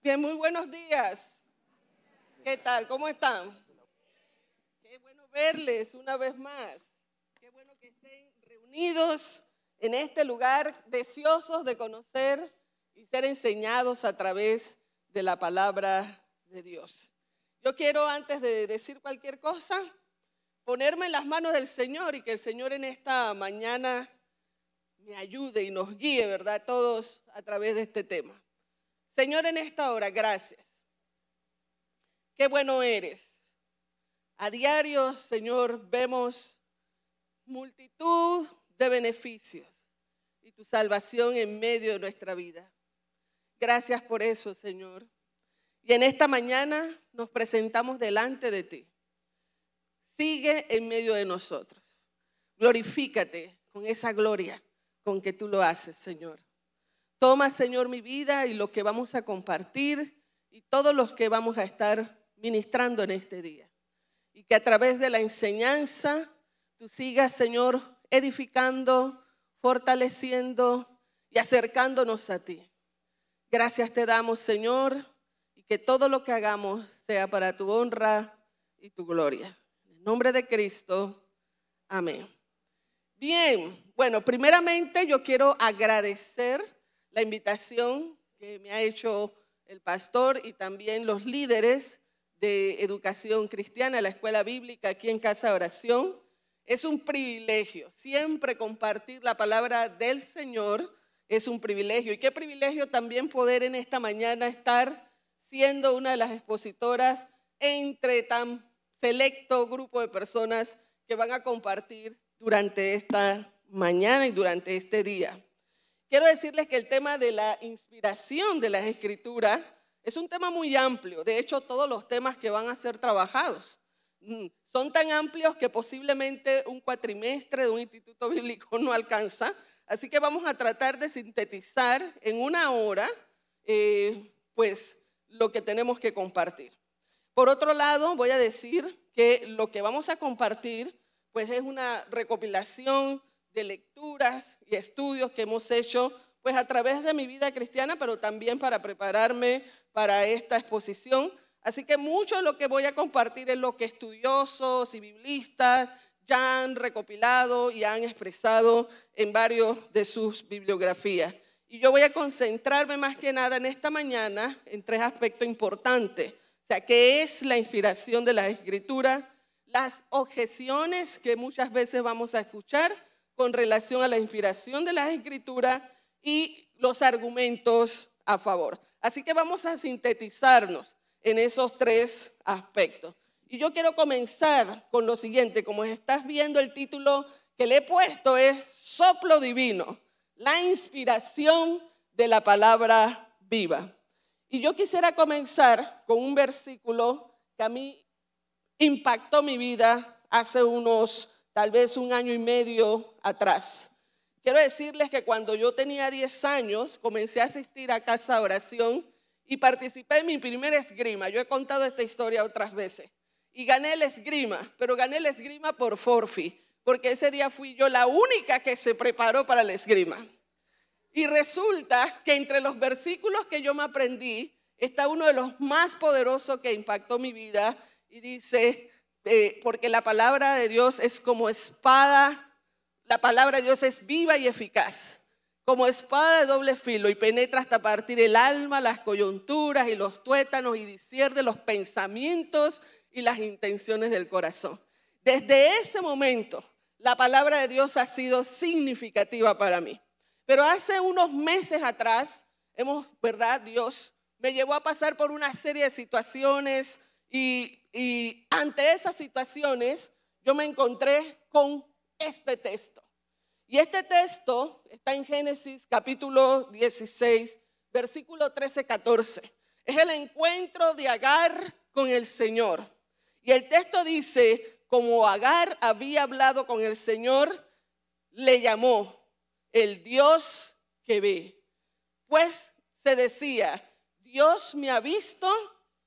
Bien, muy buenos días. ¿Qué tal? ¿Cómo están? Qué bueno verles una vez más. Qué bueno que estén reunidos en este lugar, deseosos de conocer y ser enseñados a través de la palabra de Dios. Yo quiero, antes de decir cualquier cosa, ponerme en las manos del Señor y que el Señor en esta mañana me ayude y nos guíe, ¿verdad? Todos a través de este tema. Señor, en esta hora, gracias. Qué bueno eres. A diario, Señor, vemos multitud de beneficios y tu salvación en medio de nuestra vida. Gracias por eso, Señor. Y en esta mañana nos presentamos delante de ti. Sigue en medio de nosotros. Glorifícate con esa gloria con que tú lo haces, Señor. Toma, Señor, mi vida y lo que vamos a compartir y todos los que vamos a estar ministrando en este día. Y que a través de la enseñanza tú sigas, Señor, edificando, fortaleciendo y acercándonos a ti. Gracias te damos, Señor, y que todo lo que hagamos sea para tu honra y tu gloria. En el nombre de Cristo, amén. Bien, bueno, primeramente yo quiero agradecer la invitación que me ha hecho el pastor y también los líderes de educación cristiana, la escuela bíblica aquí en Casa de Oración. Es un privilegio, siempre compartir la palabra del Señor es un privilegio. Y qué privilegio también poder en esta mañana estar siendo una de las expositoras entre tan selecto grupo de personas que van a compartir durante esta mañana y durante este día. Quiero decirles que el tema de la inspiración de las Escrituras es un tema muy amplio. De hecho, todos los temas que van a ser trabajados son tan amplios que posiblemente un cuatrimestre de un instituto bíblico no alcanza. Así que vamos a tratar de sintetizar en una hora pues lo que tenemos que compartir. Por otro lado, voy a decir que lo que vamos a compartir pues es una recopilación de lecturas y estudios que hemos hecho pues a través de mi vida cristiana, pero también para prepararme para esta exposición. Así que mucho de lo que voy a compartir es lo que estudiosos y biblistas ya han recopilado y han expresado en varios de sus bibliografías. Y yo voy a concentrarme más que nada en esta mañana en tres aspectos importantes. O sea, ¿qué es la inspiración de las Escrituras? Las objeciones que muchas veces vamos a escuchar con relación a la inspiración de las Escrituras y los argumentos a favor. Así que vamos a sintetizarnos en esos tres aspectos. Y yo quiero comenzar con lo siguiente. Como estás viendo, el título que le he puesto es Soplo Divino, la inspiración de la palabra viva. Y yo quisiera comenzar con un versículo que a mí impactó mi vida hace tal vez un año y medio atrás. Quiero decirles que cuando yo tenía 10 años, comencé a asistir a Casa de Oración y participé en mi primera esgrima. Yo he contado esta historia otras veces. Y gané el esgrima, pero gané el esgrima por forfeit, porque ese día fui yo la única que se preparó para la esgrima. Y resulta que entre los versículos que yo me aprendí, está uno de los más poderosos que impactó mi vida y dice, porque la palabra de Dios es como espada. La palabra de Dios es viva y eficaz, como espada de doble filo y penetra hasta partir el alma, las coyunturas y los tuétanos y discierne los pensamientos y las intenciones del corazón. Desde ese momento, la palabra de Dios ha sido significativa para mí. Pero hace unos meses atrás, ¿verdad? Dios me llevó a pasar por una serie de situaciones y ante esas situaciones yo me encontré con este texto. Y este texto está en Génesis capítulo 16, versículo 13-14. Es el encuentro de Agar con el Señor. Y el texto dice, como Agar había hablado con el Señor, le llamó el Dios que ve. Pues se decía, Dios me ha visto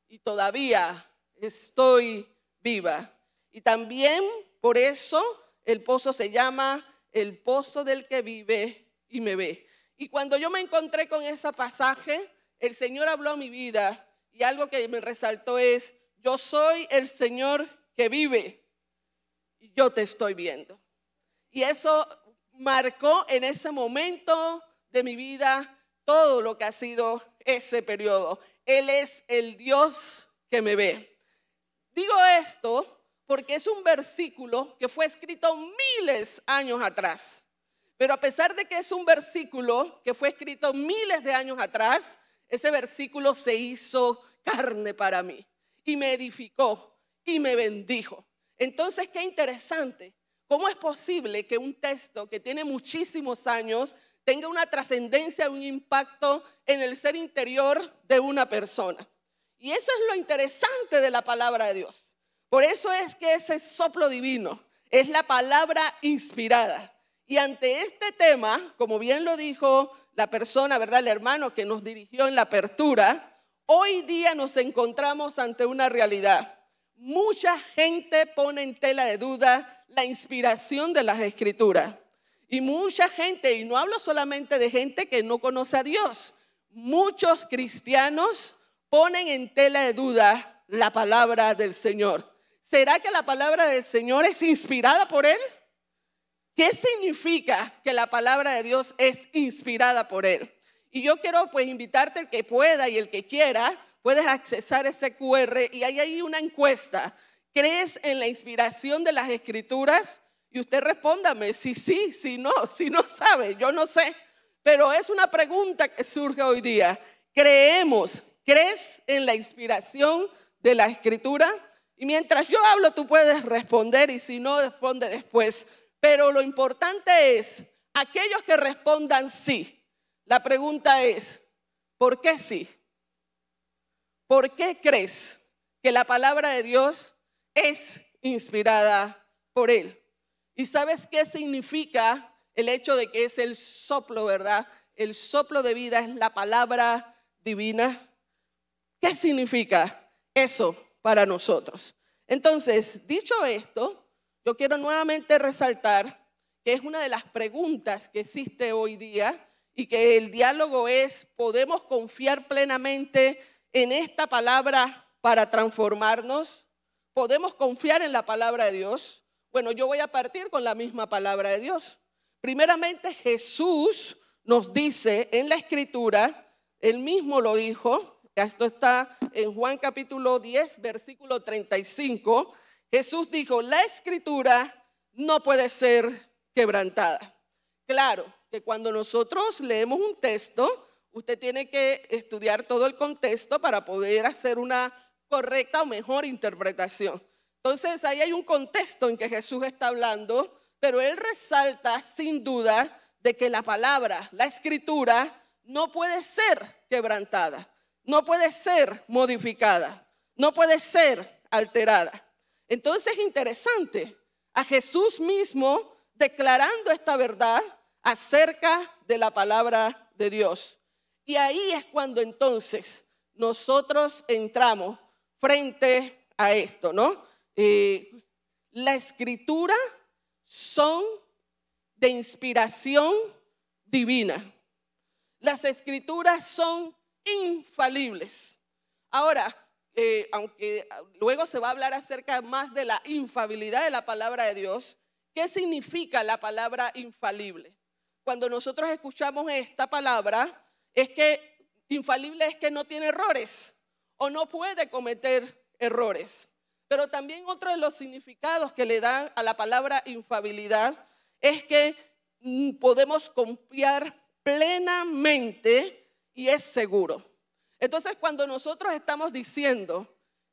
y todavía estoy viva. Y también por eso el pozo se llama el pozo del que vive y me ve. Y cuando yo me encontré con ese pasaje, el Señor habló a mi vida y algo que me resaltó es: yo soy el Señor que vive y yo te estoy viendo. Y eso marcó en ese momento de mi vida todo lo que ha sido ese periodo. Él es el Dios que me ve. Digo esto porque es un versículo que fue escrito miles de años atrás. Pero a pesar de que es un versículo que fue escrito miles de años atrás, ese versículo se hizo carne para mí y me edificó y me bendijo. Entonces, qué interesante. ¿Cómo es posible que un texto que tiene muchísimos años tenga una trascendencia, un impacto en el ser interior de una persona? Y eso es lo interesante de la palabra de Dios. Por eso es que ese soplo divino es la palabra inspirada. Y ante este tema, como bien lo dijo la persona, ¿verdad?, el hermano que nos dirigió en la apertura, hoy día nos encontramos ante una realidad. Mucha gente pone en tela de duda la inspiración de las Escrituras. Y mucha gente, y no hablo solamente de gente que no conoce a Dios, muchos cristianos ponen en tela de duda la palabra del Señor. ¿Será que la palabra del Señor es inspirada por Él? ¿Qué significa que la palabra de Dios es inspirada por Él? Y yo quiero pues invitarte, el que pueda y el que quiera, puedes accesar ese QR y hay ahí una encuesta. ¿Crees en la inspiración de las Escrituras? Y usted respóndame si sí, si no sabe, yo no sé. Pero es una pregunta que surge hoy día. ¿Crees en la inspiración de la Escritura? Y mientras yo hablo, tú puedes responder y si no, responde después. Pero lo importante es, aquellos que respondan sí. La pregunta es, ¿por qué sí? ¿Por qué crees que la palabra de Dios es inspirada por Él? ¿Y sabes qué significa el hecho de que es el soplo, verdad? El soplo de vida es la palabra divina. ¿Qué significa eso para nosotros? Entonces, dicho esto, yo quiero nuevamente resaltar que es una de las preguntas que existe hoy día y que el diálogo es: ¿podemos confiar plenamente en esta palabra para transformarnos? ¿Podemos confiar en la palabra de Dios? Bueno, yo voy a partir con la misma palabra de Dios. Primeramente, Jesús nos dice en la Escritura, Él mismo lo dijo, esto está en Juan capítulo 10, versículo 35, Jesús dijo: la Escritura no puede ser quebrantada. Claro que cuando nosotros leemos un texto, usted tiene que estudiar todo el contexto para poder hacer una correcta o mejor interpretación. Entonces, ahí hay un contexto en que Jesús está hablando, pero Él resalta sin duda de que la palabra, la Escritura, no puede ser quebrantada, no puede ser modificada, no puede ser alterada. Entonces, es interesante, a Jesús mismo declarando esta verdad acerca de la palabra de Dios. Y ahí es cuando entonces nosotros entramos frente a esto, ¿no? La Escritura son de inspiración divina. Las Escrituras son infalibles. Ahora, aunque luego se va a hablar acerca más de la infalibilidad de la palabra de Dios, ¿qué significa la palabra infalible? Cuando nosotros escuchamos esta palabra, es que infalible es que no tiene errores o no puede cometer errores. Pero también otro de los significados que le dan a la palabra infalibilidad es que podemos confiar plenamente y es seguro. Entonces, cuando nosotros estamos diciendo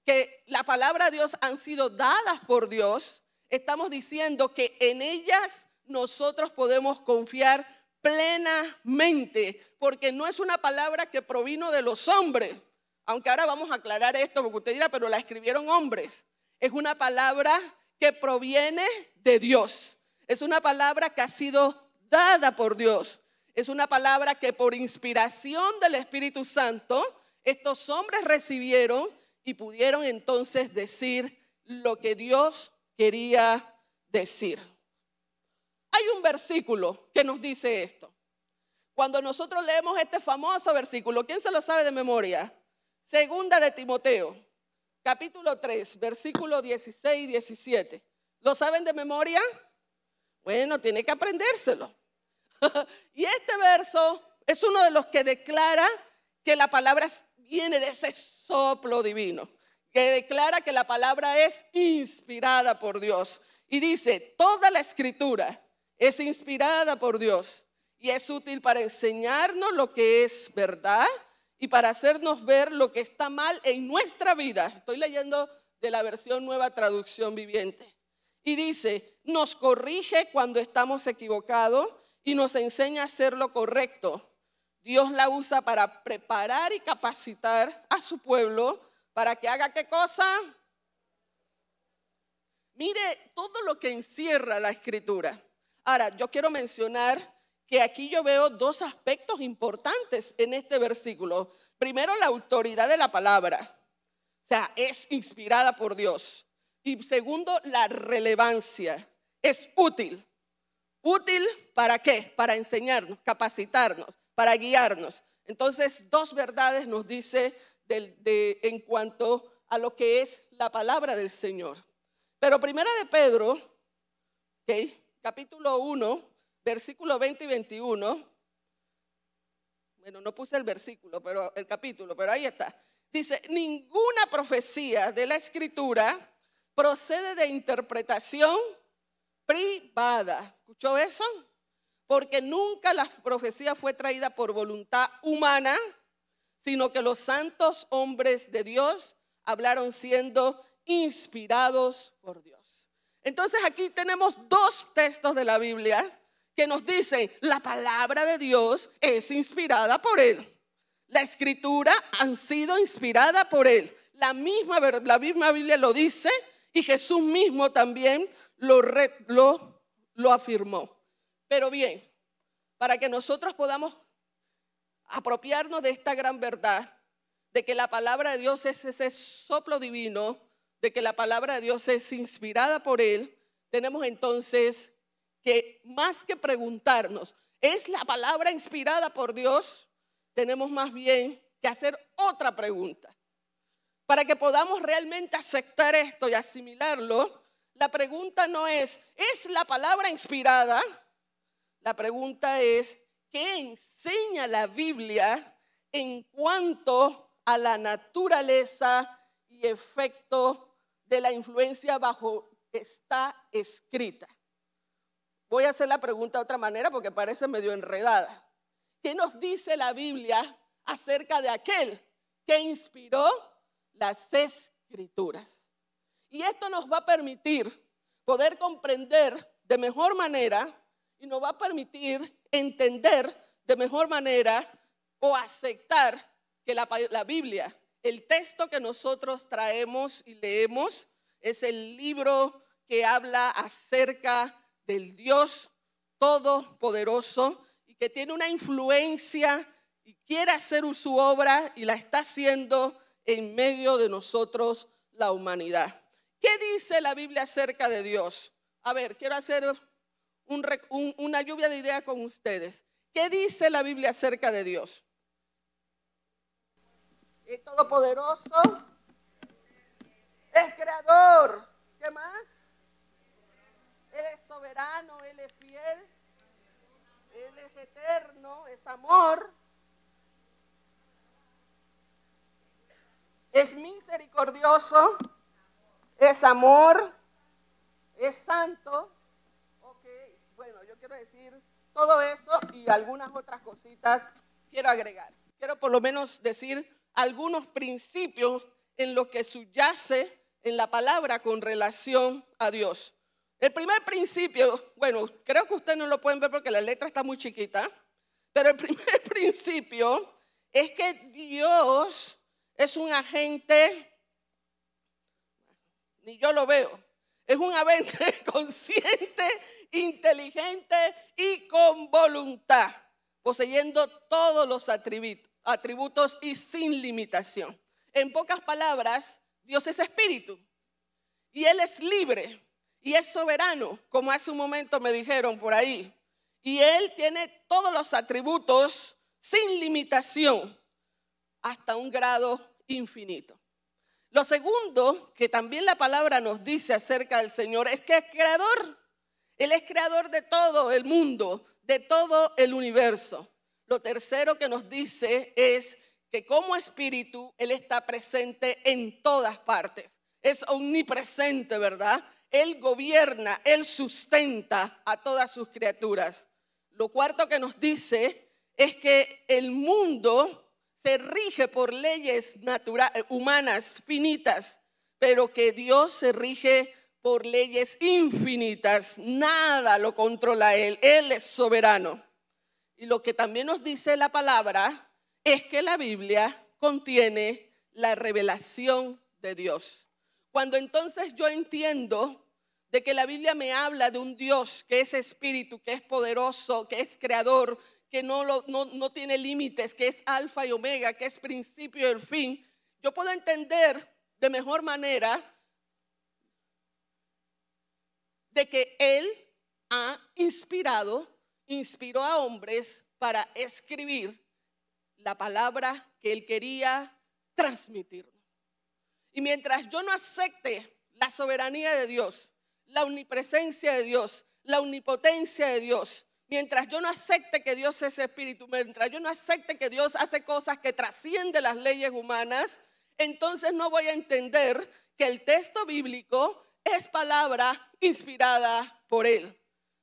que la palabra de Dios han sido dadas por Dios, estamos diciendo que en ellas nosotros podemos confiar plenamente, porque no es una palabra que provino de los hombres, aunque ahora vamos a aclarar esto, porque usted dirá, pero la escribieron hombres. Es una palabra que proviene de Dios. Es una palabra que ha sido dada por Dios. Es una palabra que por inspiración del Espíritu Santo, estos hombres recibieron y pudieron entonces decir lo que Dios quería decir. Hay un versículo que nos dice esto. Cuando nosotros leemos este famoso versículo, ¿quién se lo sabe de memoria? Segunda de Timoteo, capítulo 3, versículo 16 y 17. ¿Lo saben de memoria? Bueno, tiene que aprendérselo. Y este verso es uno de los que declara que la palabra viene de ese soplo divino, que declara que la palabra es inspirada por Dios. Y dice, toda la escritura es inspirada por Dios y es útil para enseñarnos lo que es verdad y para hacernos ver lo que está mal en nuestra vida. Estoy leyendo de la versión Nueva Traducción Viviente. Y dice, nos corrige cuando estamos equivocados y nos enseña a hacer lo correcto. Dios la usa para preparar y capacitar a su pueblo para que haga ¿qué cosa? Mire todo lo que encierra la escritura. Ahora, yo quiero mencionar que aquí yo veo dos aspectos importantes en este versículo. Primero, la autoridad de la palabra. O sea, es inspirada por Dios. Y segundo, la relevancia. Es útil. ¿Útil para qué? Para enseñarnos, capacitarnos, para guiarnos. Entonces, dos verdades nos dice en cuanto a lo que es la palabra del Señor. Pero primera de Pedro, capítulo 1, versículo 20 y 21. Bueno, no puse el versículo, pero el capítulo, pero ahí está. Dice, ninguna profecía de la Escritura procede de interpretación privada. ¿Escuchó eso? Porque nunca la profecía fue traída por voluntad humana, sino que los santos hombres de Dios hablaron siendo inspirados por Dios. Entonces aquí tenemos dos textos de la Biblia que nos dicen la palabra de Dios es inspirada por Él. La escritura han sido inspirada por Él. La misma Biblia lo dice y Jesús mismo también lo afirmó. Pero bien, para que nosotros podamos apropiarnos de esta gran verdad, de que la palabra de Dios es ese soplo divino, de que la palabra de Dios es inspirada por Él, tenemos entonces que más que preguntarnos, ¿es la palabra inspirada por Dios? Tenemos más bien que hacer otra pregunta. Para que podamos realmente aceptar esto y asimilarlo, la pregunta no ¿es la palabra inspirada? La pregunta es, ¿qué enseña la Biblia en cuanto a la naturaleza y efecto de la influencia bajo que está escrita? Voy a hacer la pregunta de otra manera porque parece medio enredada. ¿Qué nos dice la Biblia acerca de aquel que inspiró las Escrituras? Y esto nos va a permitir poder comprender de mejor manera y nos va a permitir entender de mejor manera o aceptar que la Biblia, el texto que nosotros traemos y leemos, es el libro que habla acerca del Dios Todopoderoso y que tiene una influencia y quiere hacer su obra y la está haciendo en medio de nosotros, la humanidad. ¿Qué dice la Biblia acerca de Dios? A ver, quiero hacer una lluvia de ideas con ustedes. ¿Qué dice la Biblia acerca de Dios? Es todopoderoso, es creador. ¿Qué más? Él es soberano, Él es fiel, Él es eterno, es amor, es misericordioso, es amor, es santo. Ok, bueno, yo quiero decir todo eso y algunas otras cositas quiero agregar. Quiero por lo menos decir algunos principios en lo que subyace en la palabra con relación a Dios. El primer principio, bueno, creo que ustedes no lo pueden ver porque la letra está muy chiquita, pero el primer principio es que Dios es un agente, ni yo lo veo, es un agente consciente, inteligente y con voluntad, poseyendo todos los atributos y sin limitación. En pocas palabras, Dios es espíritu y Él es libre y es soberano, como hace un momento me dijeron por ahí. Y Él tiene todos los atributos sin limitación hasta un grado infinito. Lo segundo que también la palabra nos dice acerca del Señor es que es creador. Él es creador de todo el mundo, de todo el universo. Lo tercero que nos dice es que como espíritu Él está presente en todas partes. Es omnipresente, ¿verdad? Él gobierna, Él sustenta a todas sus criaturas. Lo cuarto que nos dice es que el mundo se rige por leyes humanas finitas, pero que Dios se rige por leyes infinitas. Nada lo controla Él. Él es soberano. Y lo que también nos dice la palabra es que la Biblia contiene la revelación de Dios. Cuando entonces yo entiendo de que la Biblia me habla de un Dios que es espíritu, que es poderoso, que es creador, que no tiene límites, que es alfa y omega, que es principio y el fin, yo puedo entender de mejor manera de que Él inspiró a hombres para escribir la palabra que Él quería transmitir. Y mientras yo no acepte la soberanía de Dios, la omnipresencia de Dios, la omnipotencia de Dios, mientras yo no acepte que Dios es espíritu, mientras yo no acepte que Dios hace cosas que trascienden las leyes humanas, entonces no voy a entender que el texto bíblico es palabra inspirada por Él.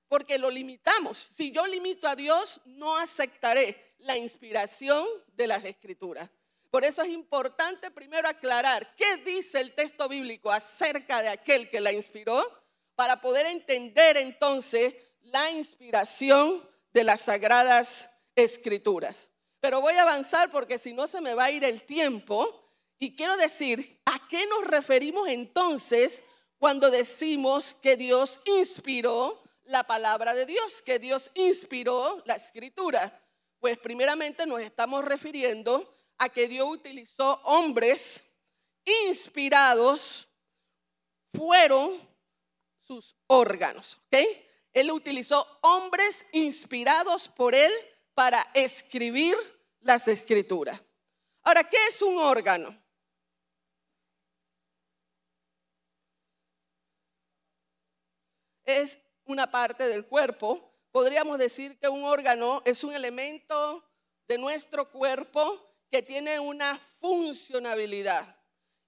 Porque lo limitamos. Si yo limito a Dios, no aceptaré la inspiración de las Escrituras. Por eso es importante primero aclarar qué dice el texto bíblico acerca de aquel que la inspiró, para poder entender entonces la inspiración de las Sagradas Escrituras. Pero voy a avanzar porque si no se me va a ir el tiempo. Y quiero decir, ¿a qué nos referimos entonces cuando decimos que Dios inspiró la palabra de Dios, que Dios inspiró la Escritura? Pues primeramente nos estamos refiriendo a que Dios utilizó hombres inspirados, fueron sus órganos, ¿ok? Él utilizó hombres inspirados por Él para escribir las Escrituras. Ahora, ¿qué es un órgano? Es una parte del cuerpo. Podríamos decir que un órgano es un elemento de nuestro cuerpo que tiene una funcionalidad.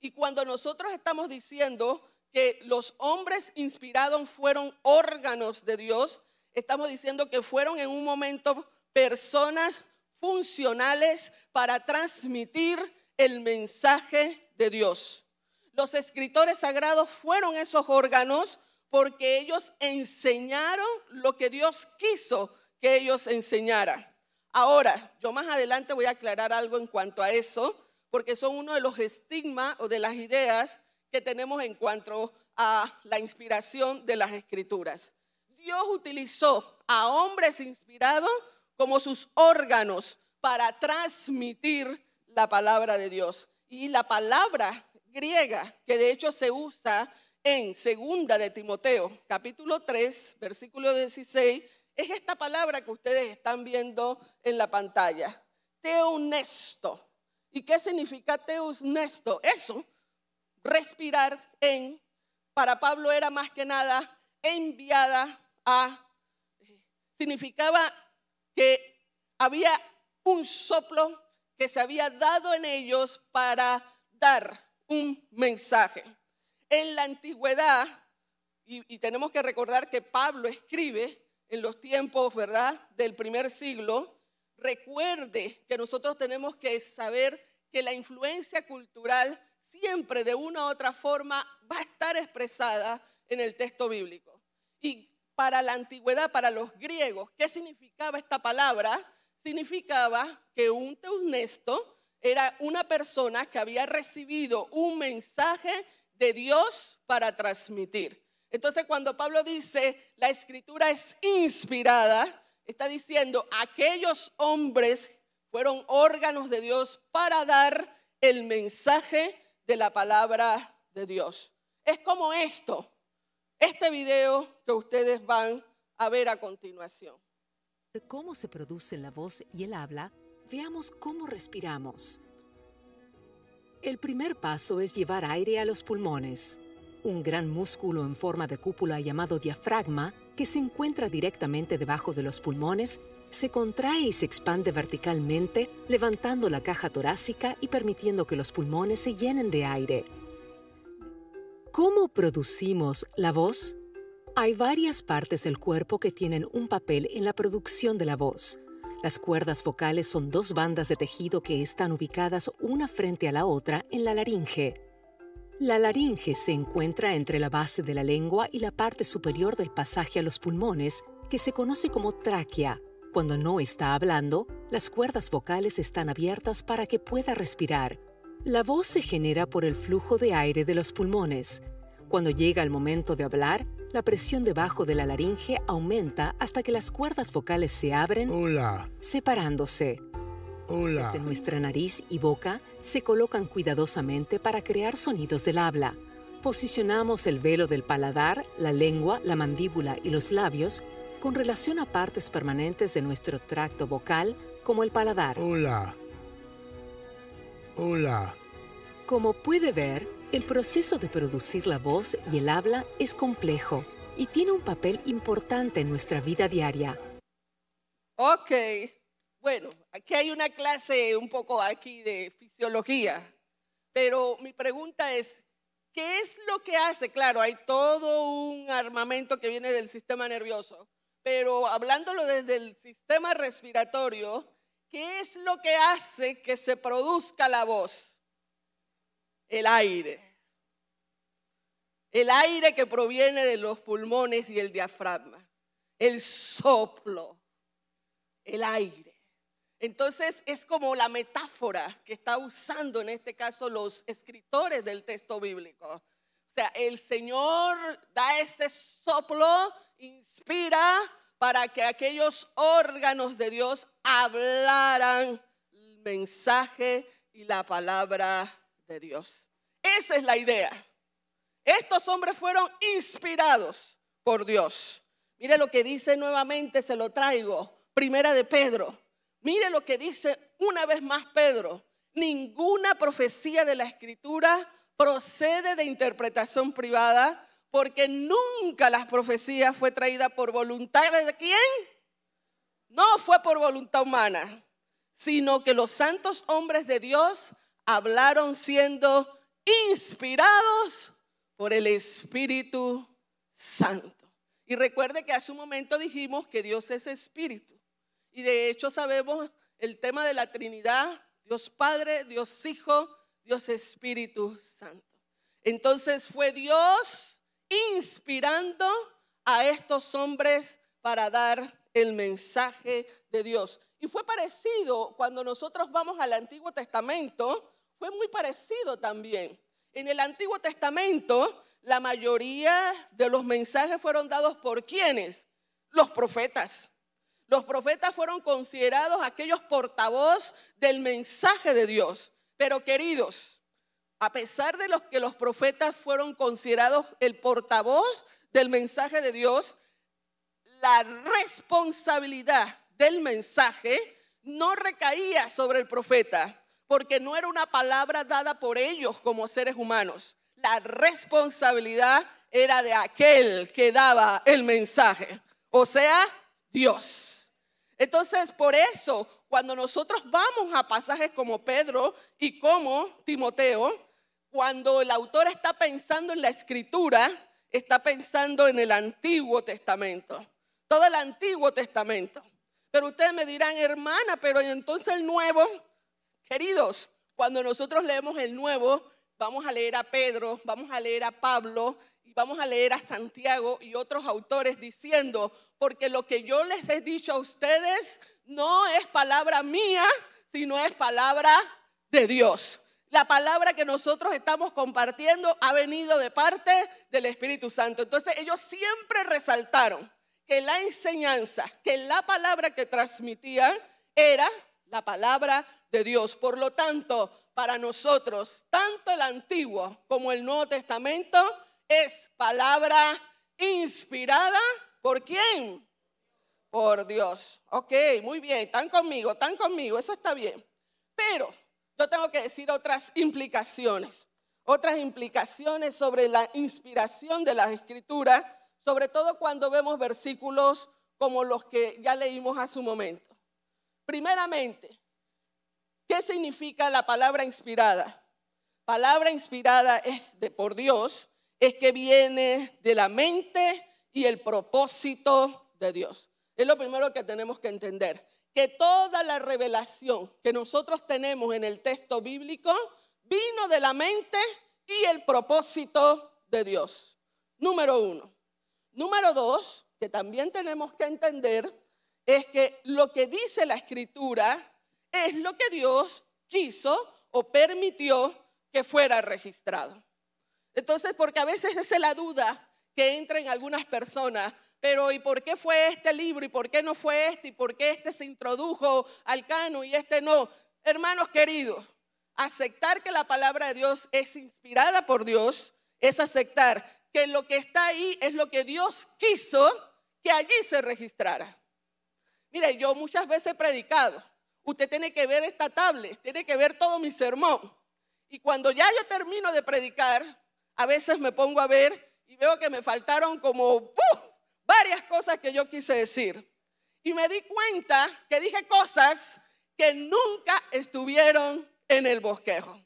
Y cuando nosotros estamos diciendo que los hombres inspirados fueron órganos de Dios, estamos diciendo que fueron en un momento personas funcionales para transmitir el mensaje de Dios. Los escritores sagrados fueron esos órganos porque ellos enseñaron lo que Dios quiso que ellos enseñaran. Ahora, yo más adelante voy a aclarar algo en cuanto a eso, porque son uno de los estigmas o de las ideas que tenemos en cuanto a la inspiración de las Escrituras. Dios utilizó a hombres inspirados como sus órganos para transmitir la palabra de Dios. Y la palabra griega, que de hecho se usa en 2 de Timoteo, capítulo 3, versículo 16, es esta palabra que ustedes están viendo en la pantalla, teonesto. ¿Y qué significa teonesto? Eso, respirar en, para Pablo era más que nada enviada a, significaba que había un soplo que se había dado en ellos para dar un mensaje. En la antigüedad, y tenemos que recordar que Pablo escribe en los tiempos, ¿verdad?, del primer siglo. Recuerde que nosotros tenemos que saber que la influencia cultural siempre de una u otra forma va a estar expresada en el texto bíblico. Y para la antigüedad, para los griegos, ¿qué significaba esta palabra? Significaba que un teonesto era una persona que había recibido un mensaje de Dios para transmitir. Entonces, cuando Pablo dice la Escritura es inspirada, está diciendo aquellos hombres fueron órganos de Dios para dar el mensaje de la palabra de Dios. Es como este video que ustedes van a ver a continuación. cómo se producen la voz y el habla, veamos cómo respiramos. El primer paso es llevar aire a los pulmones. Un gran músculo en forma de cúpula llamado diafragma, que se encuentra directamente debajo de los pulmones, se contrae y se expande verticalmente, levantando la caja torácica y permitiendo que los pulmones se llenen de aire. ¿Cómo producimos la voz? Hay varias partes del cuerpo que tienen un papel en la producción de la voz. Las cuerdas vocales son dos bandas de tejido que están ubicadas una frente a la otra en la laringe. La laringe se encuentra entre la base de la lengua y la parte superior del pasaje a los pulmones, que se conoce como tráquea. Cuando no está hablando, las cuerdas vocales están abiertas para que pueda respirar. La voz se genera por el flujo de aire de los pulmones. Cuando llega el momento de hablar, la presión debajo de la laringe aumenta hasta que las cuerdas vocales se abren, separándose. Desde nuestra nariz y boca se colocan cuidadosamente para crear sonidos del habla. Posicionamos el velo del paladar, la lengua, la mandíbula y los labios con relación a partes permanentes de nuestro tracto vocal, como el paladar. Como puede ver, el proceso de producir la voz y el habla es complejo y tiene un papel importante en nuestra vida diaria. Ok, bueno, aquí hay una clase un poco aquí de fisiología, pero mi pregunta es, ¿qué es lo que hace? Claro, hay todo un armamento que viene del sistema nervioso, pero hablándolo desde el sistema respiratorio, ¿qué es lo que hace que se produzca la voz? El aire. El aire que proviene de los pulmones y el diafragma. El soplo. El aire. Entonces es como la metáfora que está usando en este caso los escritores del texto bíblico. O sea, el Señor da ese soplo, inspira para que aquellos órganos de Dios hablaran el mensaje y la palabra de Dios. Esa es la idea. Estos hombres fueron inspirados por Dios. Mire lo que dice nuevamente, se lo traigo, Primera de Pedro. Mire lo que dice una vez más Pedro. Ninguna profecía de la Escritura procede de interpretación privada, porque nunca las profecías fue traída por voluntad de ¿quién? No fue por voluntad humana, sino que los santos hombres de Dios hablaron siendo inspirados por el Espíritu Santo. Y recuerde que hace un momento dijimos que Dios es Espíritu. Y de hecho sabemos el tema de la Trinidad, Dios Padre, Dios Hijo, Dios Espíritu Santo. Entonces fue Dios inspirando a estos hombres para dar el mensaje de Dios. Y fue parecido cuando nosotros vamos al Antiguo Testamento, fue muy parecido también. En el Antiguo Testamento, la mayoría de los mensajes fueron dados por ¿quiénes? Los profetas. Los profetas fueron considerados aquellos portavoz del mensaje de Dios. Pero queridos, a pesar de que los profetas fueron considerados el portavoz del mensaje de Dios, la responsabilidad del mensaje no recaía sobre el profeta, porque no era una palabra dada por ellos como seres humanos. La responsabilidad era de aquel que daba el mensaje, o sea, Dios. Entonces, por eso, cuando nosotros vamos a pasajes como Pedro y como Timoteo, cuando el autor está pensando en la Escritura, está pensando en el Antiguo Testamento. Todo el Antiguo Testamento. Pero ustedes me dirán, hermana, pero entonces el Nuevo. Queridos, cuando nosotros leemos el Nuevo, vamos a leer a Pedro, vamos a leer a Pablo y vamos a leer a Santiago y otros autores diciendo, porque lo que yo les he dicho a ustedes no es palabra mía, sino es palabra de Dios. La palabra que nosotros estamos compartiendo ha venido de parte del Espíritu Santo. Entonces ellos siempre resaltaron que la enseñanza, que la palabra que transmitían era la palabra de Dios. Por lo tanto, para nosotros, tanto el Antiguo como el Nuevo Testamento es palabra inspirada. ¿Por quién? por Dios. Ok, muy bien, están conmigo, eso está bien. Pero yo tengo que decir otras implicaciones sobre la inspiración de las Escrituras, sobre todo cuando vemos versículos como los que ya leímos hace un momento. Primeramente, ¿qué significa la palabra inspirada? Palabra inspirada por Dios, es que viene de la mente y el propósito de Dios. Es lo primero que tenemos que entender, que toda la revelación que nosotros tenemos en el texto bíblico vino de la mente y el propósito de Dios. Número uno. Número dos, que también tenemos que entender, es que lo que dice la Escritura es lo que Dios quiso o permitió que fuera registrado. Entonces, porque a veces esa es la duda que entra en algunas personas, pero ¿y por qué fue este libro? ¿Y por qué no fue este? ¿Y por qué este se introdujo al canon y este no? Hermanos queridos, aceptar que la palabra de Dios es inspirada por Dios es aceptar que lo que está ahí es lo que Dios quiso que allí se registrara. Mire, yo muchas veces he predicado. Usted tiene que ver esta tablet, tiene que ver todo mi sermón. Y cuando ya yo termino de predicar, a veces me pongo a ver y veo que me faltaron como varias cosas que yo quise decir. Y me di cuenta que dije cosas que nunca estuvieron en el bosquejo.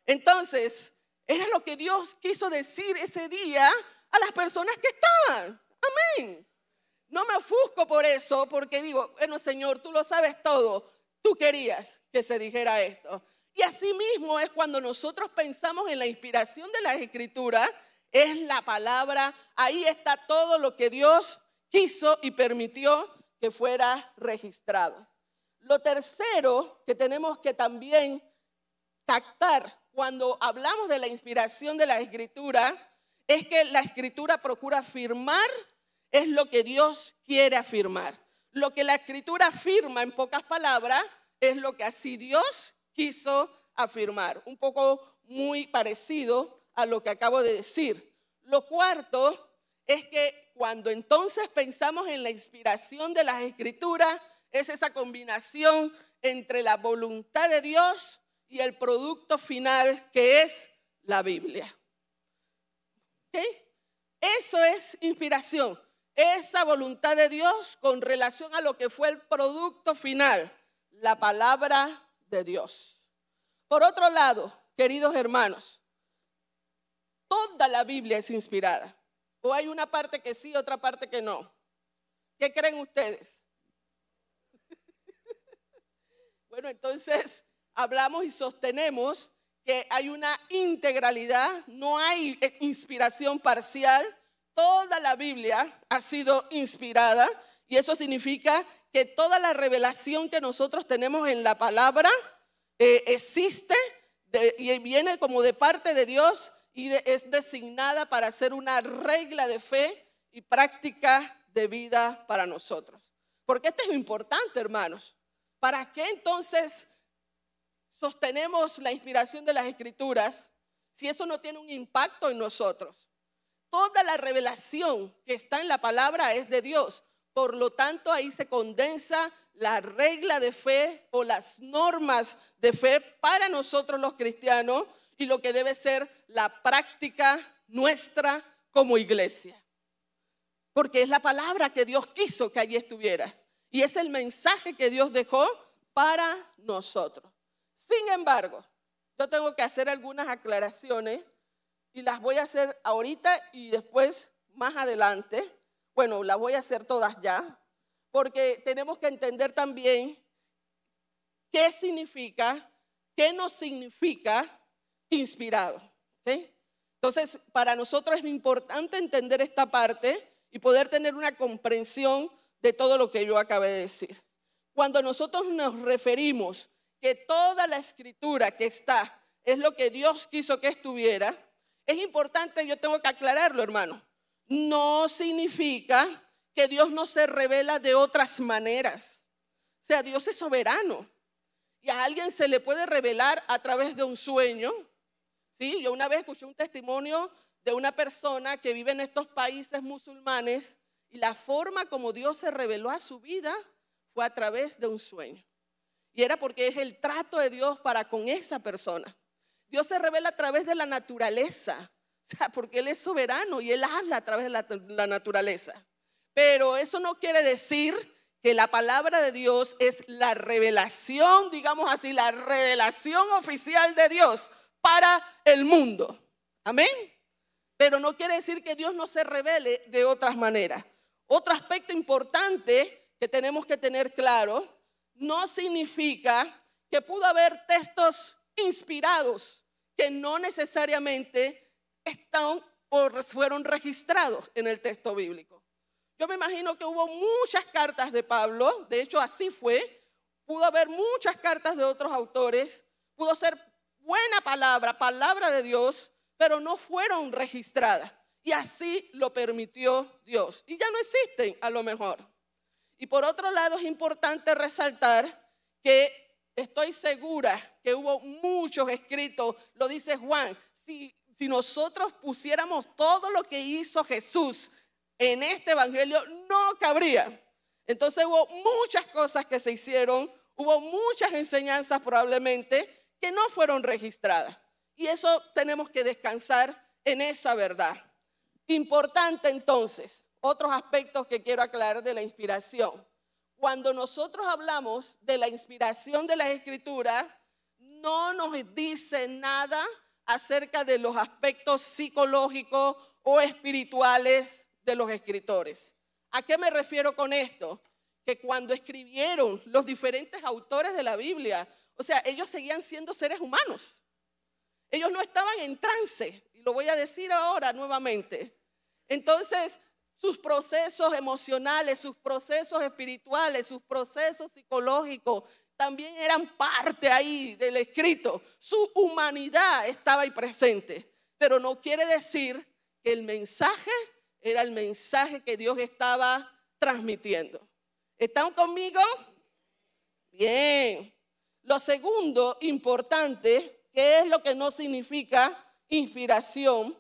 Entonces, era lo que Dios quiso decir ese día a las personas que estaban. Amén. No me ofusco por eso, porque digo, bueno, Señor, tú lo sabes todo. Tú querías que se dijera esto. Y así mismo es cuando nosotros pensamos en la inspiración de las Escrituras, es la palabra, ahí está todo lo que Dios quiso y permitió que fuera registrado. Lo tercero que tenemos que también captar cuando hablamos de la inspiración de la Escritura es que la Escritura procura afirmar es lo que Dios quiere afirmar. Lo que la Escritura afirma, en pocas palabras, es lo que así Dios quiso afirmar. Un poco muy parecido a lo que acabo de decir. Lo cuarto es que cuando entonces pensamos en la inspiración de las Escrituras, es esa combinación entre la voluntad de Dios y el producto final que es la Biblia. ¿Okay? Eso es inspiración. Esa voluntad de Dios con relación a lo que fue el producto final, la palabra de Dios. Por otro lado, queridos hermanos, toda la Biblia es inspirada. ¿O hay una parte que sí, otra parte que no? ¿Qué creen ustedes? Bueno, entonces hablamos y sostenemos que hay una integralidad, no hay inspiración parcial. Toda la Biblia ha sido inspirada y eso significa que toda la revelación que nosotros tenemos en la palabra existe y viene como de parte de Dios y es designada para ser una regla de fe y práctica de vida para nosotros. Porque esto es importante, hermanos. ¿Para qué entonces sostenemos la inspiración de las Escrituras si eso no tiene un impacto en nosotros? Toda la revelación que está en la palabra es de Dios. Por lo tanto, ahí se condensa la regla de fe o las normas de fe para nosotros los cristianos y lo que debe ser la práctica nuestra como iglesia. Porque es la palabra que Dios quiso que allí estuviera. Y es el mensaje que Dios dejó para nosotros. Sin embargo, yo tengo que hacer algunas aclaraciones y las voy a hacer ahorita y después más adelante. Bueno, las voy a hacer todas ya, porque tenemos que entender también qué significa, qué no significa inspirado. ¿Okay? Entonces, para nosotros es importante entender esta parte y poder tener una comprensión de todo lo que yo acabé de decir. Cuando nosotros nos referimos que toda la Escritura que está es lo que Dios quiso que estuviera, es importante, yo tengo que aclararlo, hermano. No significa que Dios no se revela de otras maneras. O sea, Dios es soberano. Y a alguien se le puede revelar a través de un sueño. ¿Sí? Yo una vez escuché un testimonio de una persona que vive en estos países musulmanes Y la forma como Dios se reveló a su vida fue a través de un sueño. Y era porque es el trato de Dios para con esa persona. Dios se revela a través de la naturaleza, o sea, porque Él es soberano y Él habla a través de la naturaleza. Pero eso no quiere decir que la palabra de Dios es la revelación, digamos así, la revelación oficial de Dios para el mundo. Amén. Pero no quiere decir que Dios no se revele de otras maneras. Otro aspecto importante que tenemos que tener claro, no significa que pudo haber textos inspirados que no necesariamente están o fueron registrados en el texto bíblico. Yo me imagino que hubo muchas cartas de Pablo, de hecho así fue, pudo haber muchas cartas de otros autores, pudo ser buena palabra de Dios, pero no fueron registradas. Y así lo permitió Dios. Y ya no existen a lo mejor. Y por otro lado es importante resaltar que estoy segura que hubo muchos escritos, lo dice Juan, si nosotros pusiéramos todo lo que hizo Jesús en este evangelio, no cabría. Entonces hubo muchas cosas que se hicieron, hubo muchas enseñanzas probablemente que no fueron registradas. Y eso tenemos que descansar en esa verdad. Importante entonces, otros aspectos que quiero aclarar de la inspiración. Cuando nosotros hablamos de la inspiración de las Escrituras, no nos dice nada acerca de los aspectos psicológicos o espirituales de los escritores. ¿A qué me refiero con esto? Que cuando escribieron los diferentes autores de la Biblia, o sea, ellos seguían siendo seres humanos. Ellos no estaban en trance, y lo voy a decir ahora nuevamente. Entonces, sus procesos emocionales, sus procesos espirituales, sus procesos psicológicos también eran parte ahí del escrito. Su humanidad estaba ahí presente, pero no quiere decir que el mensaje era el mensaje que Dios estaba transmitiendo. ¿Están conmigo? Bien. Lo segundo importante, ¿qué es lo que no significa inspiración?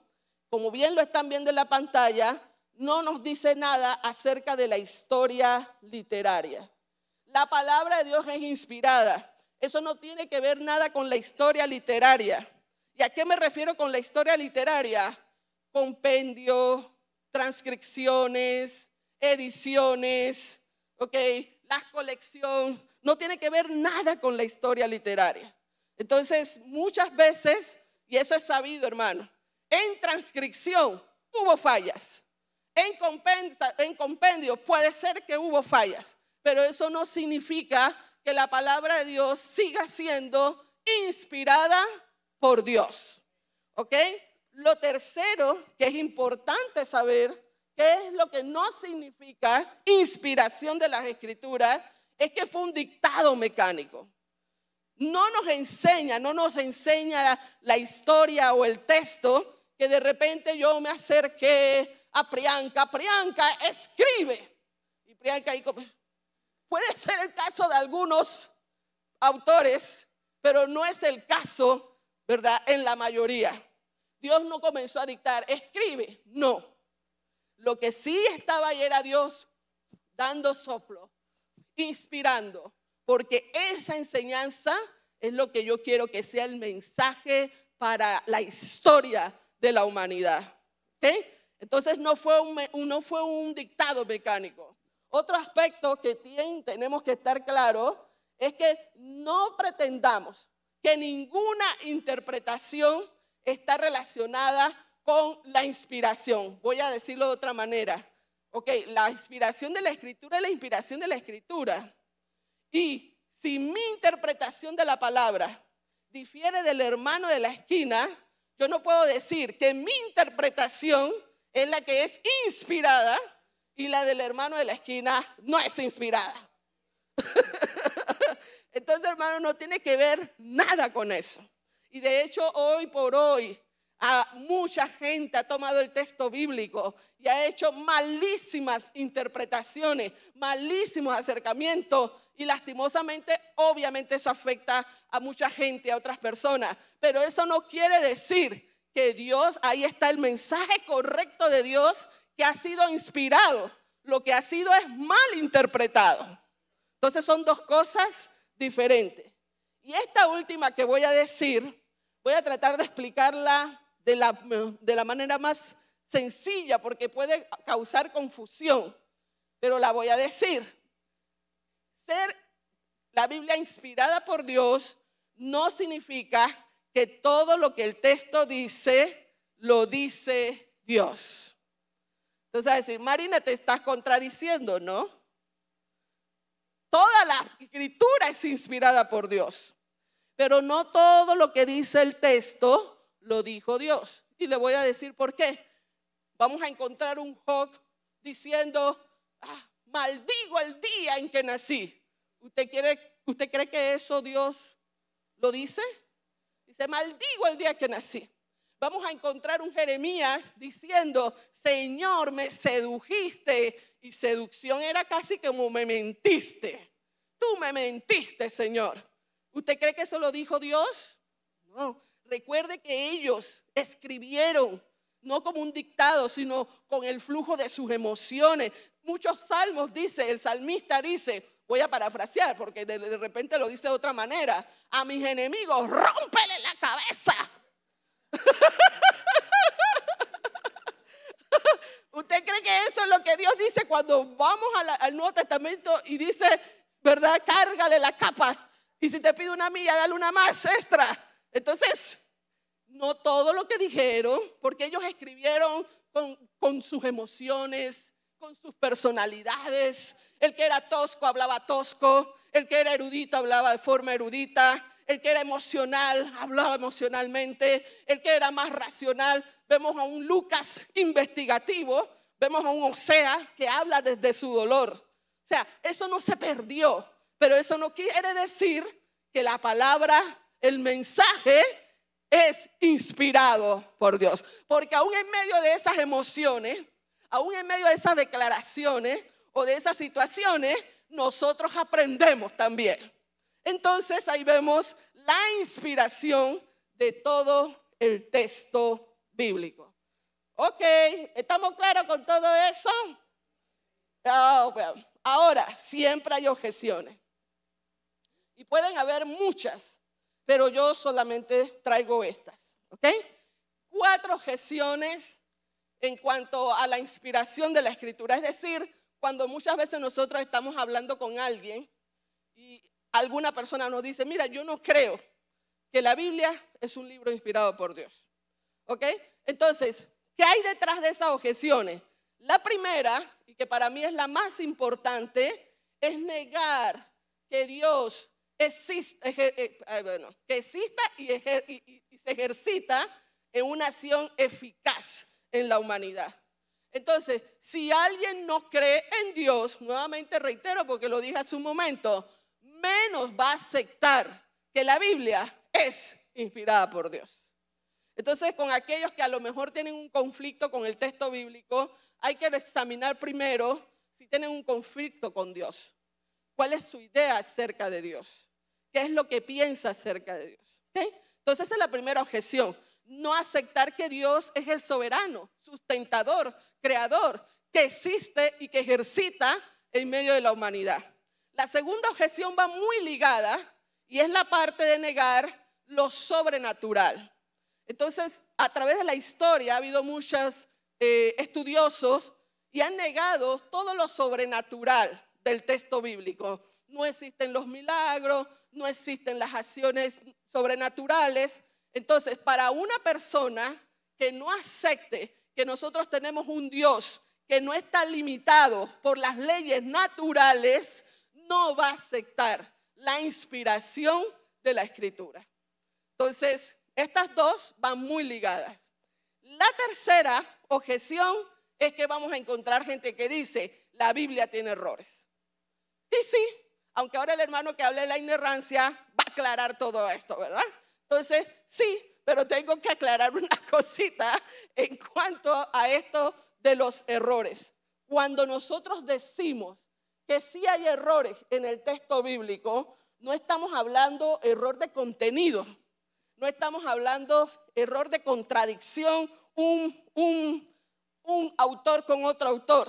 Como bien lo están viendo en la pantalla, no nos dice nada acerca de la historia literaria. La palabra de Dios es inspirada. Eso no tiene que ver nada con la historia literaria. ¿Y a qué me refiero con la historia literaria? Compendios, transcripciones, ediciones, la colección. No tiene que ver nada con la historia literaria. Entonces, muchas veces, y eso es sabido, hermano, en transcripción hubo fallas. En compendio puede ser que hubo fallas, pero eso no significa que la palabra de Dios siga siendo inspirada por Dios. ¿Ok? Lo tercero que es importante saber, qué es lo que no significa inspiración de las Escrituras, es que fue un dictado mecánico. No nos enseña la historia o el texto que de repente yo me acerqué a Priyanka, escribe. Y Priyanka ahí, puede ser el caso de algunos autores, pero no es el caso, ¿verdad? En la mayoría. Dios no comenzó a dictar, escribe, no. Lo que sí estaba ahí era Dios dando soplo, inspirando, porque esa enseñanza es lo que yo quiero que sea el mensaje para la historia de la humanidad. ¿Okay? Entonces no fue un dictado mecánico. Otro aspecto que tenemos que estar claros es que no pretendamos que ninguna interpretación está relacionada con la inspiración. Voy a decirlo de otra manera. La inspiración de la Escritura es la inspiración de la Escritura. Y si mi interpretación de la palabra difiere del hermano de la esquina, yo no puedo decir que mi interpretación es la que es inspirada y la del hermano de la esquina no es inspirada. Entonces, hermano, no tiene que ver nada con eso. Y de hecho, hoy por hoy, mucha gente ha tomado el texto bíblico y ha hecho malísimas interpretaciones, malísimos acercamientos. Y lastimosamente, obviamente eso afecta a mucha gente, a otras personas. Pero eso no quiere decir que Dios, ahí está el mensaje correcto de Dios que ha sido inspirado lo que ha sido es mal interpretado. Entonces son dos cosas diferentes. Y esta última que voy a decir, voy a tratar de explicarla de la manera más sencilla porque puede causar confusión, pero la voy a decir. Ser la Biblia inspirada por Dios no significa que todo lo que el texto dice, lo dice Dios. Entonces, a decir, Marina, te estás contradiciendo, ¿no? Toda la escritura es inspirada por Dios, pero no todo lo que dice el texto lo dijo Dios. Y le voy a decir por qué. Vamos a encontrar un Job diciendo, maldigo el día en que nací. ¿Usted cree que eso Dios lo dice? Dice, maldigo el día que nací. Vamos a encontrar un Jeremías diciendo, Señor, me sedujiste. Y seducción era casi como me mentiste. Tú me mentiste, Señor. ¿Usted cree que eso lo dijo Dios? No. Recuerde que ellos escribieron, no como un dictado, sino con el flujo de sus emociones. Muchos salmos dice, el salmista dice, voy a parafrasear porque de repente lo dice de otra manera, a mis enemigos, rómpele la cabeza. ¿Usted cree que eso es lo que Dios dice cuando vamos al Nuevo Testamento y dice, verdad, cárgale la capa? Y si te pide una milla, dale una más extra. Entonces, no todo lo que dijeron, porque ellos escribieron con sus emociones, con sus personalidades. El que era tosco hablaba tosco, el que era erudito hablaba de forma erudita, el que era emocional hablaba emocionalmente, el que era más racional. Vemos a un Lucas investigativo, vemos a un Osea que habla desde su dolor. O sea, eso no se perdió, pero eso no quiere decir que la palabra, el mensaje es inspirado por Dios. Porque aún en medio de esas emociones, aún en medio de esas declaraciones o de esas situaciones, nosotros aprendemos también. Entonces ahí vemos la inspiración de todo el texto bíblico. Ok, ¿estamos claros con todo eso? Ahora, siempre hay objeciones. Y pueden haber muchas, pero yo solamente traigo estas. ¿Ok? 4 objeciones en cuanto a la inspiración de la Escritura. Es decir, cuando muchas veces nosotros estamos hablando con alguien y alguna persona nos dice, mira, yo no creo que la Biblia es un libro inspirado por Dios. ¿Ok? Entonces, ¿qué hay detrás de esas objeciones? La primera, y que para mí es la más importante, es negar que Dios exista, que exista y se ejercita en una acción eficaz en la humanidad. Entonces, si alguien no cree en Dios, nuevamente reitero porque lo dije hace un momento, menos va a aceptar que la Biblia es inspirada por Dios. Entonces, con aquellos que a lo mejor tienen un conflicto con el texto bíblico, hay que examinar primero si tienen un conflicto con Dios. ¿Cuál es su idea acerca de Dios? ¿Qué es lo que piensa acerca de Dios? ¿Okay? Entonces, esa es la primera objeción. No aceptar que Dios es el soberano, sustentador, creador, que existe y que ejercita en medio de la humanidad. La segunda objeción va muy ligada y es la parte de negar lo sobrenatural. Entonces, a través de la historia ha habido muchos estudiosos y han negado todo lo sobrenatural del texto bíblico. No existen los milagros, no existen las acciones sobrenaturales. Entonces, para una persona que no acepte que nosotros tenemos un Dios que no está limitado por las leyes naturales, no va a aceptar la inspiración de la Escritura. Entonces, estas dos van muy ligadas. La tercera objeción es que vamos a encontrar gente que dice, la Biblia tiene errores. Y sí, aunque ahora el hermano que habla de la inerrancia va a aclarar todo esto, ¿verdad? Entonces, sí, pero tengo que aclarar una cosita en cuanto a esto de los errores. Cuando nosotros decimos que sí hay errores en el texto bíblico, no estamos hablando error de contenido, no estamos hablando error de contradicción, un autor con otro autor.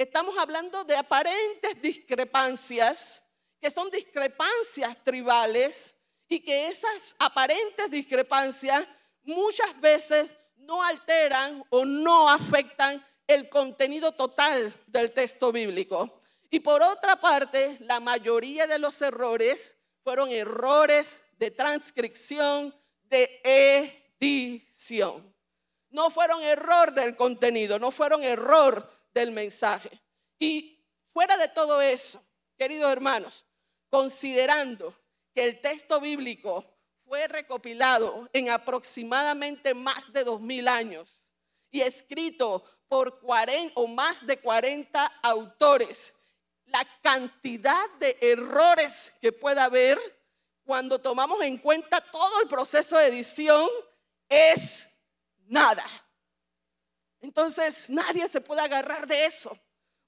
estamos hablando de aparentes discrepancias, que son discrepancias tribales, y que esas aparentes discrepancias muchas veces no alteran o no afectan el contenido total del texto bíblico. Y por otra parte, la mayoría de los errores fueron errores de transcripción, de edición. No fueron error del contenido, no fueron error del mensaje. Y fuera de todo eso, queridos hermanos, considerando que el texto bíblico fue recopilado en aproximadamente más de 2000 años y escrito por más de 40 autores, la cantidad de errores que pueda haber cuando tomamos en cuenta todo el proceso de edición es nada. Entonces nadie se puede agarrar de eso,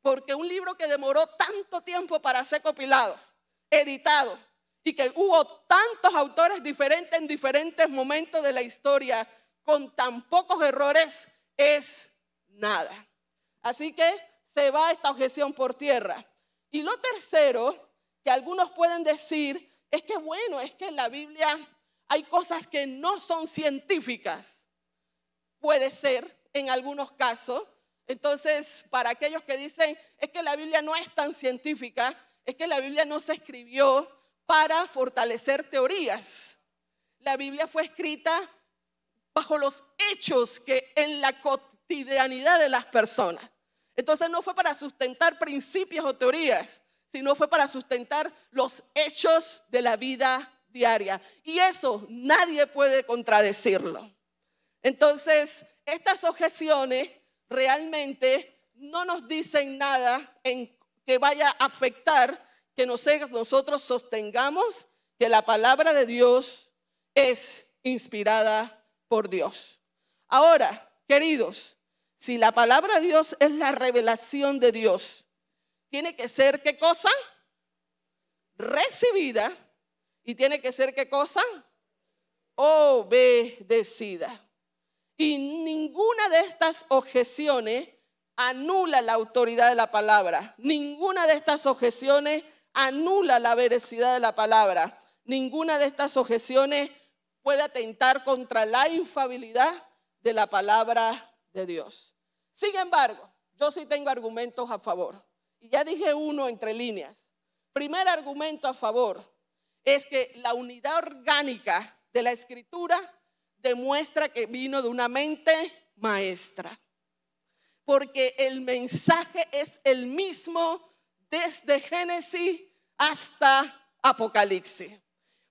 porque un libro que demoró tanto tiempo para ser compilado, editado, y que hubo tantos autores diferentes en diferentes momentos de la historia con tan pocos errores, es nada. Así que se va esta objeción por tierra. Y lo tercero que algunos pueden decir es que bueno, es que en la Biblia hay cosas que no son científicas. Puede ser en algunos casos. Entonces, para aquellos que dicen es que la Biblia no es tan científica, es que la Biblia no se escribió para fortalecer teorías. La Biblia fue escrita bajo los hechos que en la cotidianidad de las personas. Entonces no fue para sustentar principios o teorías, sino fue para sustentar los hechos de la vida diaria. Y eso nadie puede contradecirlo. Entonces, estas objeciones realmente no nos dicen nada en que vaya a afectar que nosotros sostengamos que la palabra de Dios es inspirada por Dios. Ahora, queridos, si la palabra de Dios es la revelación de Dios, tiene que ser ¿qué cosa? Recibida. Y tiene que ser ¿qué cosa? Obedecida. Y ninguna de estas objeciones anula la autoridad de la palabra. Ninguna de estas objeciones anula la veracidad de la palabra. Ninguna de estas objeciones puede atentar contra la infalibilidad de la palabra de Dios. Sin embargo, yo sí tengo argumentos a favor. Y ya dije uno entre líneas. Primer argumento a favor es que la unidad orgánica de la Escritura demuestra que vino de una mente maestra. Porque el mensaje es el mismo desde Génesis hasta Apocalipsis.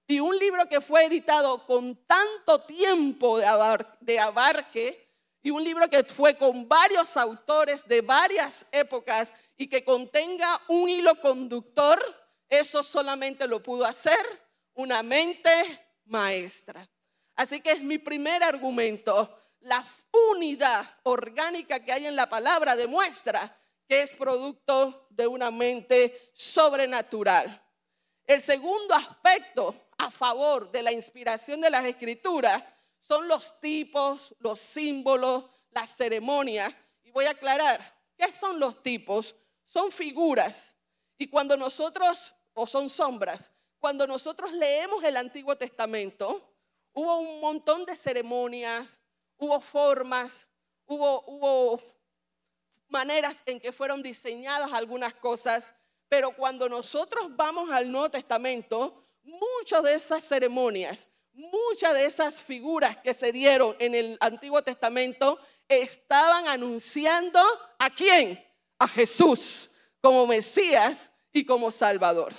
Y un libro que fue editado con tanto tiempo de abarque, y un libro que fue con varios autores de varias épocas y que contenga un hilo conductor, eso solamente lo pudo hacer una mente maestra. Así que es mi primer argumento. La unidad orgánica que hay en la palabra demuestra que es producto de una mente sobrenatural. El segundo aspecto a favor de la inspiración de las Escrituras son los tipos, los símbolos, las ceremonias. Y voy a aclarar, ¿qué son los tipos? Son figuras. Y cuando nosotros, o son sombras, cuando nosotros leemos el Antiguo Testamento, hubo un montón de ceremonias, hubo formas, hubo maneras en que fueron diseñadas algunas cosas, pero cuando nosotros vamos al Nuevo Testamento, muchas de esas ceremonias, muchas de esas figuras que se dieron en el Antiguo Testamento estaban anunciando ¿a quién? A Jesús como Mesías y como Salvador.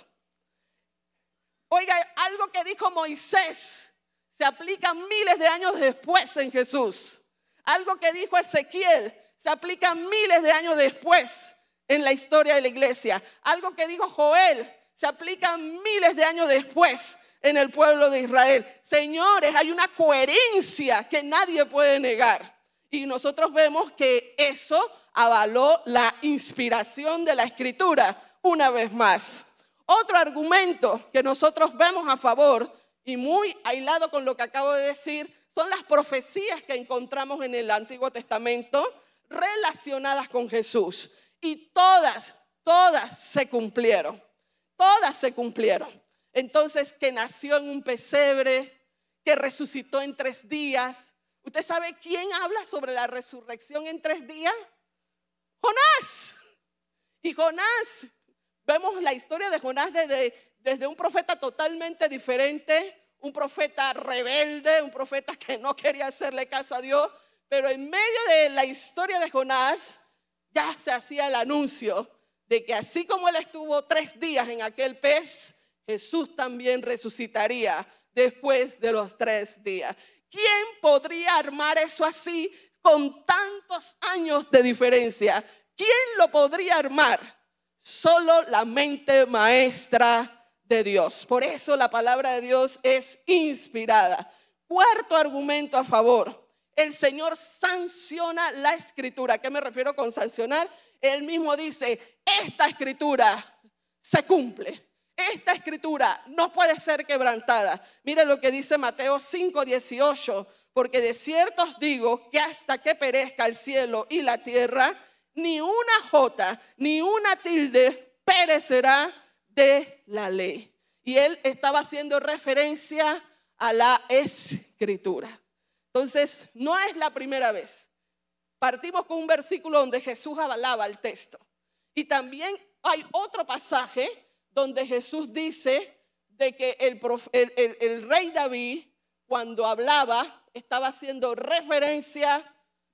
Oiga, algo que dijo Moisés se aplica miles de años después en Jesús. Algo que dijo Ezequiel se aplica miles de años después en la historia de la iglesia. Algo que dijo Joel se aplica miles de años después en el pueblo de Israel. Señores, hay una coherencia que nadie puede negar. Y nosotros vemos que eso avaló la inspiración de la Escritura una vez más. Otro argumento que nosotros vemos a favor y muy aislado con lo que acabo de decir son las profecías que encontramos en el Antiguo Testamento relacionadas con Jesús. y todas se cumplieron. Todas se cumplieron. Entonces, que nació en un pesebre, que resucitó en 3 días. ¿Usted sabe quién habla sobre la resurrección en 3 días? Jonás. Y Jonás, vemos la historia de Jonás desde un profeta totalmente diferente, un profeta rebelde, un profeta que no quería hacerle caso a Dios, pero en medio de la historia de Jonás ya se hacía el anuncio de que así como él estuvo 3 días en aquel pez, Jesús también resucitaría después de los 3 días. ¿Quién podría armar eso así con tantos años de diferencia? ¿Quién lo podría armar? Solo la mente maestra de Dios. Por eso la palabra de Dios es inspirada. Cuarto argumento a favor. El Señor sanciona la escritura. ¿A qué me refiero con sancionar? Él mismo dice, esta escritura se cumple. Esta escritura no puede ser quebrantada. Mire lo que dice Mateo 5:18. Porque de cierto os digo que hasta que perezca el cielo y la tierra, ni una jota, ni una tilde perecerá de la ley. Y él estaba haciendo referencia a la escritura. Entonces, no es la primera vez. Partimos con un versículo donde Jesús avalaba el texto. Y también hay otro pasaje donde Jesús dice de que el rey David, cuando hablaba, estaba haciendo referencia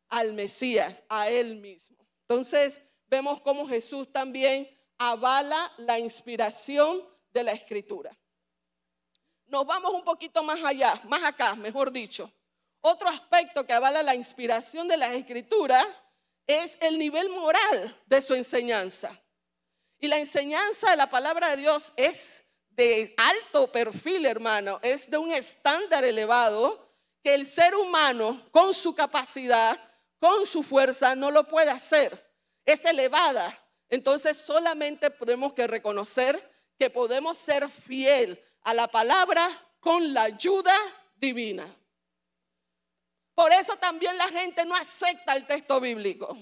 al Mesías, a él mismo. Entonces, vemos cómo Jesús también avala la inspiración de la escritura. Nos vamos un poquito más allá, más acá, mejor dicho. Otro aspecto que avala la inspiración de la escritura es el nivel moral de su enseñanza. Y la enseñanza de la palabra de Dios es de alto perfil, hermano. Es de un estándar elevado que el ser humano, con su capacidad, con su fuerza, no lo puede hacer. Es elevada. Entonces solamente tenemos que reconocer que podemos ser fiel a la palabra con la ayuda divina. Por eso también la gente no acepta el texto bíblico,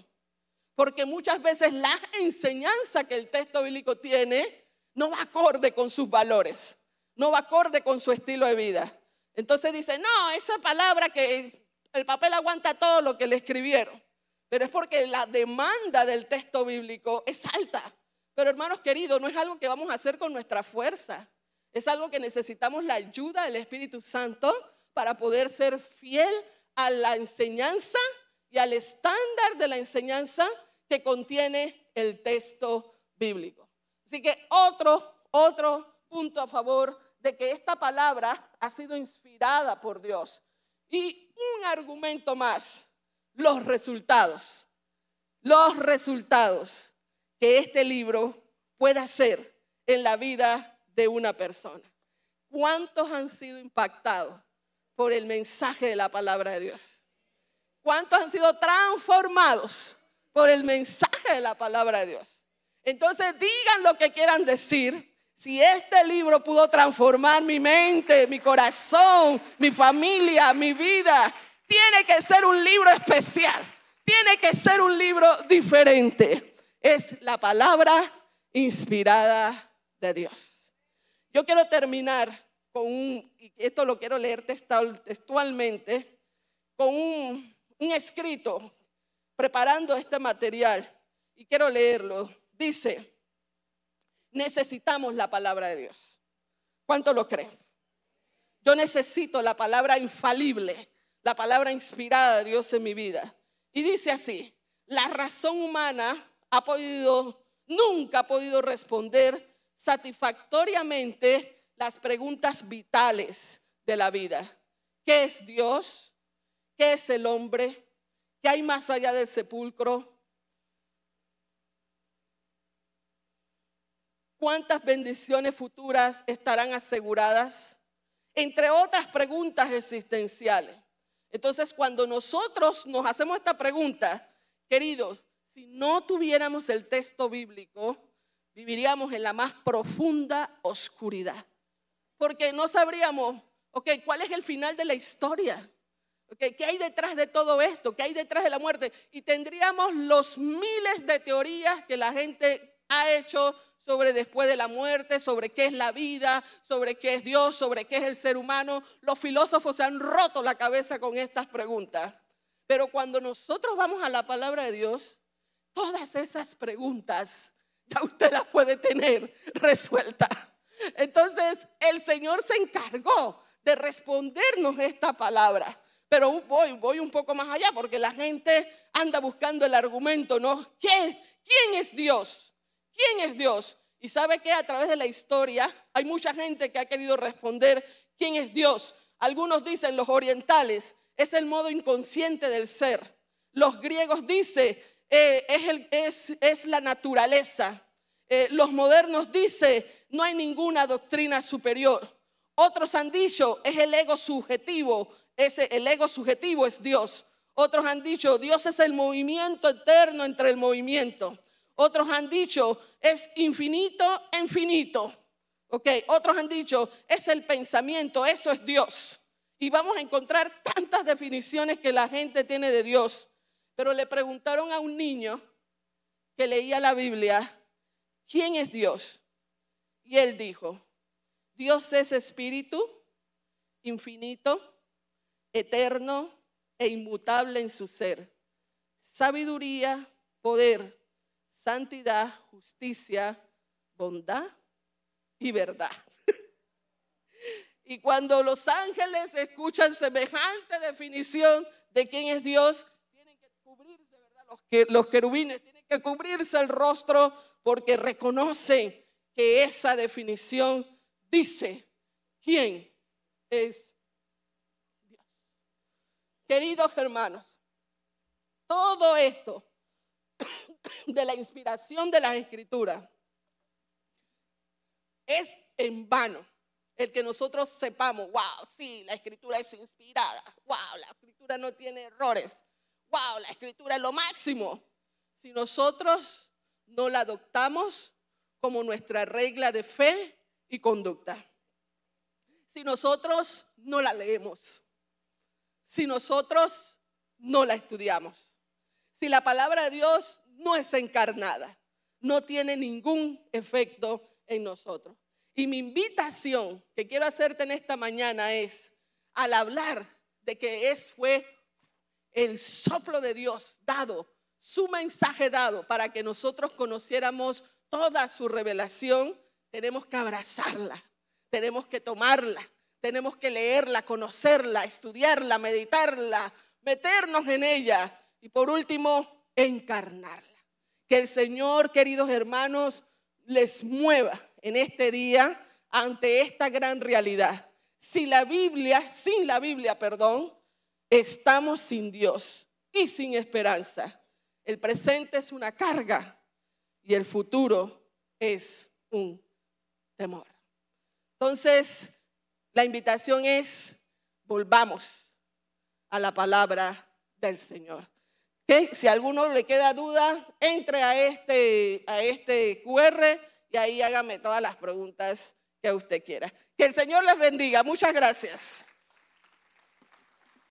porque muchas veces la enseñanza que el texto bíblico tiene no va acorde con sus valores, no va acorde con su estilo de vida. Entonces dice, no, esa palabra que el papel aguanta todo lo que le escribieron, pero es porque la demanda del texto bíblico es alta. Pero hermanos queridos, no es algo que vamos a hacer con nuestra fuerza, es algo que necesitamos la ayuda del Espíritu Santo para poder ser fiel a la enseñanza y al estándar de la enseñanza que contiene el texto bíblico. Así que otro punto a favor de que esta palabra ha sido inspirada por Dios. Y un argumento más, los resultados que este libro pueda hacer en la vida de una persona. ¿Cuántos han sido impactados por el mensaje de la palabra de Dios? ¿Cuántos han sido transformados por el mensaje de la palabra de Dios? Entonces digan lo que quieran decir. Si este libro pudo transformar mi mente, mi corazón, mi familia, mi vida, tiene que ser un libro especial. Tiene que ser un libro diferente. Es la palabra inspirada de Dios. Yo quiero terminar con y esto lo quiero leer textualmente, con un escrito preparando este material. Y quiero leerlo. Dice, necesitamos la palabra de Dios. ¿Cuánto lo creen? Yo necesito la palabra infalible, la palabra inspirada de Dios en mi vida. Y dice así, la razón humana nunca ha podido responder satisfactoriamente las preguntas vitales de la vida. ¿Qué es Dios? ¿Qué es el hombre? ¿Qué hay más allá del sepulcro? ¿Cuántas bendiciones futuras estarán aseguradas? Entre otras preguntas existenciales. Entonces, cuando nosotros nos hacemos esta pregunta, queridos, si no tuviéramos el texto bíblico, viviríamos en la más profunda oscuridad. Porque no sabríamos, ¿cuál es el final de la historia? ¿Okay? ¿Qué hay detrás de todo esto? ¿Qué hay detrás de la muerte? Y tendríamos los miles de teorías que la gente ha hecho sobre después de la muerte, sobre qué es la vida, sobre qué es Dios, sobre qué es el ser humano. Los filósofos se han roto la cabeza con estas preguntas. Pero cuando nosotros vamos a la palabra de Dios, todas esas preguntas ya usted las puede tener resueltas. Entonces el Señor se encargó de respondernos esta palabra. Pero voy un poco más allá, porque la gente anda buscando el argumento, ¿no? ¿Quién es Dios? ¿Quién es Dios? Y sabe que a través de la historia hay mucha gente que ha querido responder quién es Dios. Algunos dicen, los orientales, es el modo inconsciente del ser. Los griegos dicen, es la naturaleza. Los modernos dicen, no hay ninguna doctrina superior. Otros han dicho, es el ego subjetivo. El ego subjetivo es Dios. Otros han dicho, Dios es el movimiento eterno entre el movimiento. Otros han dicho, es infinito en finito. Okay. Otros han dicho, es el pensamiento, eso es Dios. Y vamos a encontrar tantas definiciones que la gente tiene de Dios. Pero le preguntaron a un niño que leía la Biblia, ¿quién es Dios? Y él dijo, Dios es espíritu, infinito, eterno e inmutable en su ser. Sabiduría, poder, santidad, justicia, bondad y verdad. Y cuando los ángeles escuchan semejante definición de quién es Dios, tienen que cubrirse, ¿verdad? Los querubines tienen que cubrirse el rostro porque reconocen que esa definición dice quién es Dios. Queridos hermanos, todo esto de la inspiración de las Escrituras es en vano el que nosotros sepamos, wow, sí, la Escritura es inspirada, wow, la Escritura no tiene errores, wow, la Escritura es lo máximo. Si nosotros no la adoptamos como nuestra regla de fe y conducta, si nosotros no la leemos, si nosotros no la estudiamos, si la palabra de Dios no es encarnada, no tiene ningún efecto en nosotros. Y mi invitación que quiero hacerte en esta mañana es, al hablar de que fue el soplo de Dios dado, su mensaje dado para que nosotros conociéramos toda su revelación, tenemos que abrazarla, tenemos que tomarla, tenemos que leerla, conocerla, estudiarla, meditarla, meternos en ella y por último, encarnarla. Que el Señor, queridos hermanos, les mueva en este día ante esta gran realidad. Sin la Biblia, estamos sin Dios y sin esperanza. El presente es una carga y el futuro es un temor. Entonces, la invitación es, volvamos a la palabra del Señor. ¿Okay? Si a alguno le queda duda, entre a este QR y ahí hágame todas las preguntas que usted quiera. Que el Señor les bendiga. Muchas gracias.